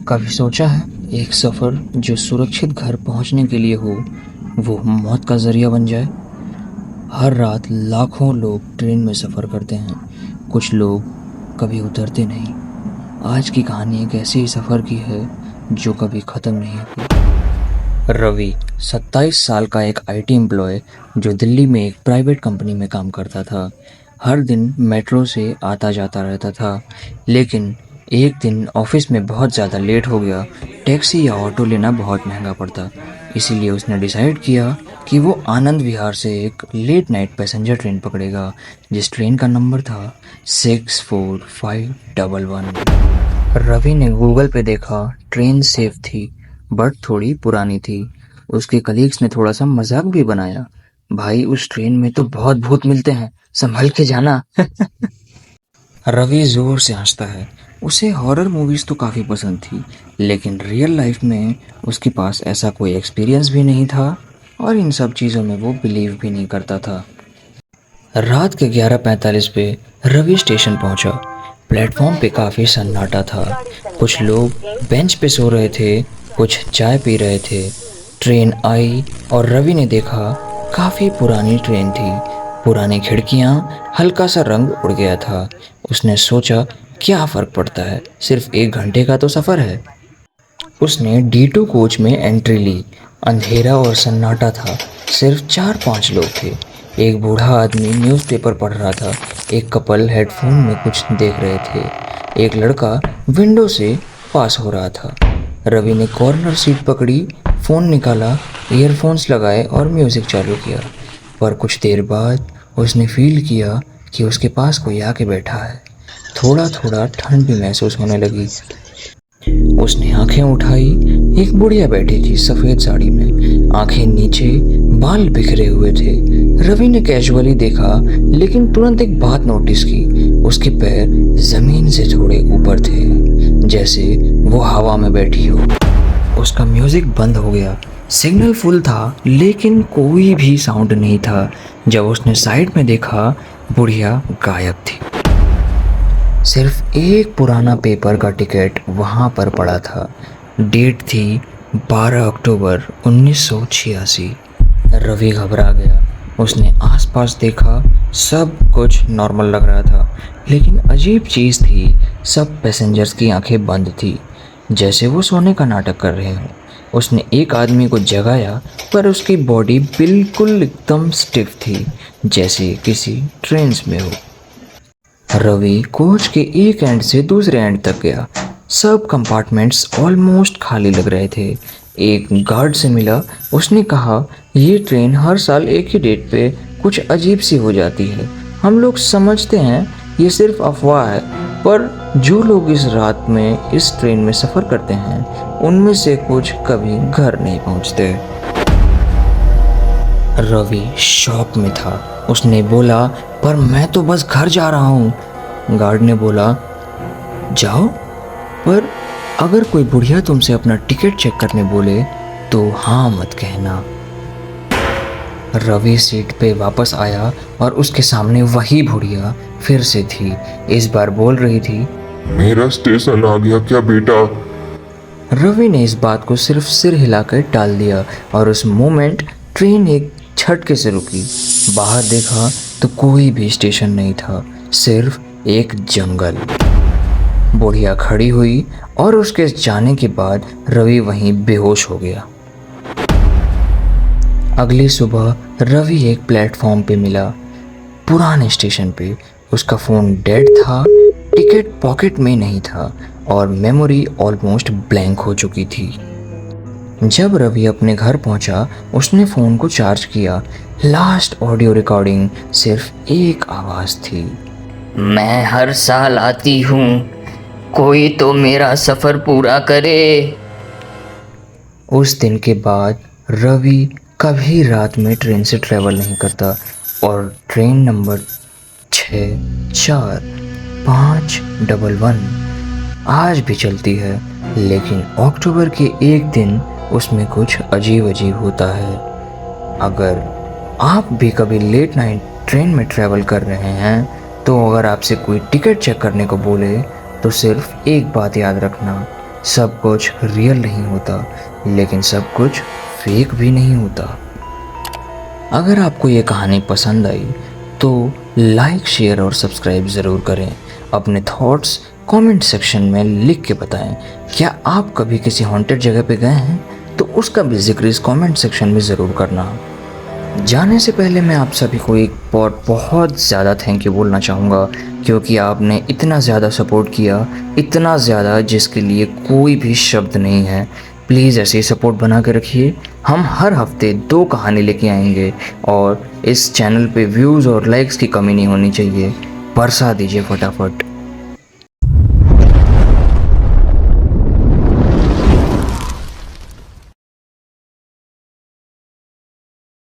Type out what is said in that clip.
कभी सोचा है एक सफ़र जो सुरक्षित घर पहुंचने के लिए हो वो मौत का ज़रिया बन जाए। हर रात लाखों लोग ट्रेन में सफ़र करते हैं, कुछ लोग कभी उतरते नहीं। आज की कहानी एक ऐसे ही सफ़र की है जो कभी ख़त्म नहीं हुई। रवि 27 साल का एक आईटी एम्प्लॉय जो दिल्ली में एक प्राइवेट कंपनी में काम करता था। हर दिन मेट्रो से आता जाता रहता था, लेकिन एक दिन ऑफिस में बहुत ज़्यादा लेट हो गया। टैक्सी या ऑटो लेना बहुत महंगा पड़ता, इसीलिए उसने डिसाइड किया कि वो आनंद विहार से एक लेट नाइट पैसेंजर ट्रेन पकड़ेगा, जिस ट्रेन का नंबर था 64511। रवि ने गूगल पे देखा, ट्रेन सेफ थी बट थोड़ी पुरानी थी। उसके कलीग्स ने थोड़ा सा मजाक भी बनाया, भाई उस ट्रेन में तो बहुत भूत मिलते हैं, संभल के जाना। रवि जोर से हंसता है। उसे हॉरर मूवीज तो काफ़ी पसंद थी, लेकिन रियल लाइफ में उसके पास ऐसा कोई एक्सपीरियंस भी नहीं था और इन सब चीज़ों में वो बिलीव भी नहीं करता था। रात के 11:45 पे रवि स्टेशन पहुंचा। प्लेटफॉर्म पे काफ़ी सन्नाटा था। कुछ लोग बेंच पे सो रहे थे, कुछ चाय पी रहे थे। ट्रेन आई और रवि ने देखा काफ़ी पुरानी ट्रेन थी। पुरानी खिड़कियाँ, हल्का सा रंग उड़ गया था। उसने सोचा क्या फ़र्क पड़ता है, सिर्फ 1 घंटे का तो सफ़र है। उसने D2 कोच में एंट्री ली। अंधेरा और सन्नाटा था, सिर्फ 4-5 लोग थे। एक बूढ़ा आदमी न्यूज़पेपर पढ़ रहा था, एक कपल हेडफोन में कुछ देख रहे थे, एक लड़का विंडो से पास हो रहा था। रवि ने कॉर्नर सीट पकड़ी, फ़ोन निकाला, ईयरफोन्स लगाए और म्यूज़िक चालू किया। पर कुछ देर बाद उसने फील किया कि उसके पास कोई आके बैठा है। थोड़ा थोड़ा ठंड भी महसूस होने लगी। उसने आंखें उठाई। एक बुढ़िया बैठी थी सफेद साड़ी में, आंखें नीचे, बाल बिखरे हुए थे। रवि ने कैजुअली देखा, लेकिन तुरंत एक बात नोटिस की, उसके पैर जमीन से थोड़े ऊपर थे, जैसे वो हवा में बैठी हो। उसका म्यूजिक बंद हो गया। सिग्नल फुल था, लेकिन कोई भी साउंड नहीं था। जब उसने साइड में देखा, बुढ़िया गायब थी। सिर्फ एक पुराना पेपर का टिकट वहाँ पर पड़ा था। डेट थी 12 अक्टूबर 1986। रवि घबरा गया। उसने आसपास देखा, सब कुछ नॉर्मल लग रहा था, लेकिन अजीब चीज़ थी, सब पैसेंजर्स की आंखें बंद थी, जैसे वो सोने का नाटक कर रहे हों। उसने एक आदमी को जगाया, पर उसकी बॉडी बिल्कुल एकदम स्टिफ थी, जैसे किसी ट्रेन्स में हो। रवि कोच के एक एंड से दूसरे एंड तक गया। सब कंपार्टमेंट्स ऑलमोस्ट खाली लग रहे थे। एक गार्ड से मिला। उसने कहा, ये ट्रेन हर साल एक ही डेट पे कुछ अजीब सी हो जाती है। हम लोग समझते हैं ये सिर्फ अफवाह है, पर जो लोग इस रात में इस ट्रेन में सफ़र करते हैं, उनमें से कुछ कभी घर नहीं पहुंचते। रवि शॉक में था। उसने बोला, पर मैं तो बस घर जा रहा हूँ। गार्ड ने बोला, जाओ, पर अगर कोई बुढ़िया तुमसे अपना टिकट चेक करने बोले तो हाँ मत कहना। रवि सीट पे वापस आया और उसके सामने वही बुढ़िया फिर से थी। इस बार बोल रही थी, मेरा स्टेशन आ गया क्या बेटा? रवि ने इस बात को सिर्फ सिर हिलाकर टाल दिया और उस मोमेंट ट्रेन एक झटके से रुकी। बाहर देखा तो कोई भी स्टेशन नहीं था, सिर्फ एक जंगल। बुढ़िया खड़ी हुई और उसके जाने के बाद रवि वहीं बेहोश हो गया। अगली सुबह रवि एक प्लेटफॉर्म पे मिला, पुराने स्टेशन पे। उसका फ़ोन डेड था, टिकट पॉकेट में नहीं था और मेमोरी ऑलमोस्ट ब्लैंक हो चुकी थी। जब रवि अपने घर पहुंचा, उसने फ़ोन को चार्ज किया। लास्ट ऑडियो रिकॉर्डिंग सिर्फ एक आवाज़ थी, मैं हर साल आती हूँ, कोई तो मेरा सफ़र पूरा करे। उस दिन के बाद रवि कभी रात में ट्रेन से ट्रैवल नहीं करता और ट्रेन नंबर 64511 आज भी चलती है, लेकिन अक्टूबर के एक दिन उसमें कुछ अजीब अजीब होता है। अगर आप भी कभी लेट नाइट ट्रेन में ट्रैवल कर रहे हैं, तो अगर आपसे कोई टिकट चेक करने को बोले तो सिर्फ एक बात याद रखना, सब कुछ रियल नहीं होता, लेकिन सब कुछ फेक भी नहीं होता। अगर आपको ये कहानी पसंद आई तो लाइक, शेयर और सब्सक्राइब ज़रूर करें। अपने थॉट्स कमेंट सेक्शन में लिख के बताएं। क्या आप कभी किसी हॉन्टेड जगह पे गए हैं? तो उसका भी जिक्र इस कमेंट सेक्शन में ज़रूर करना। जाने से पहले मैं आप सभी को एक बहुत ज़्यादा थैंक यू बोलना चाहूँगा, क्योंकि आपने इतना ज़्यादा सपोर्ट किया, इतना ज़्यादा जिसके लिए कोई भी शब्द नहीं है। प्लीज़ ऐसे ही सपोर्ट बना के रखिए। हम हर हफ्ते 2 कहानी लेके आएंगे और इस चैनल पे व्यूज़ और लाइक्स की कमी नहीं होनी चाहिए। बरसा दीजिए फटाफट।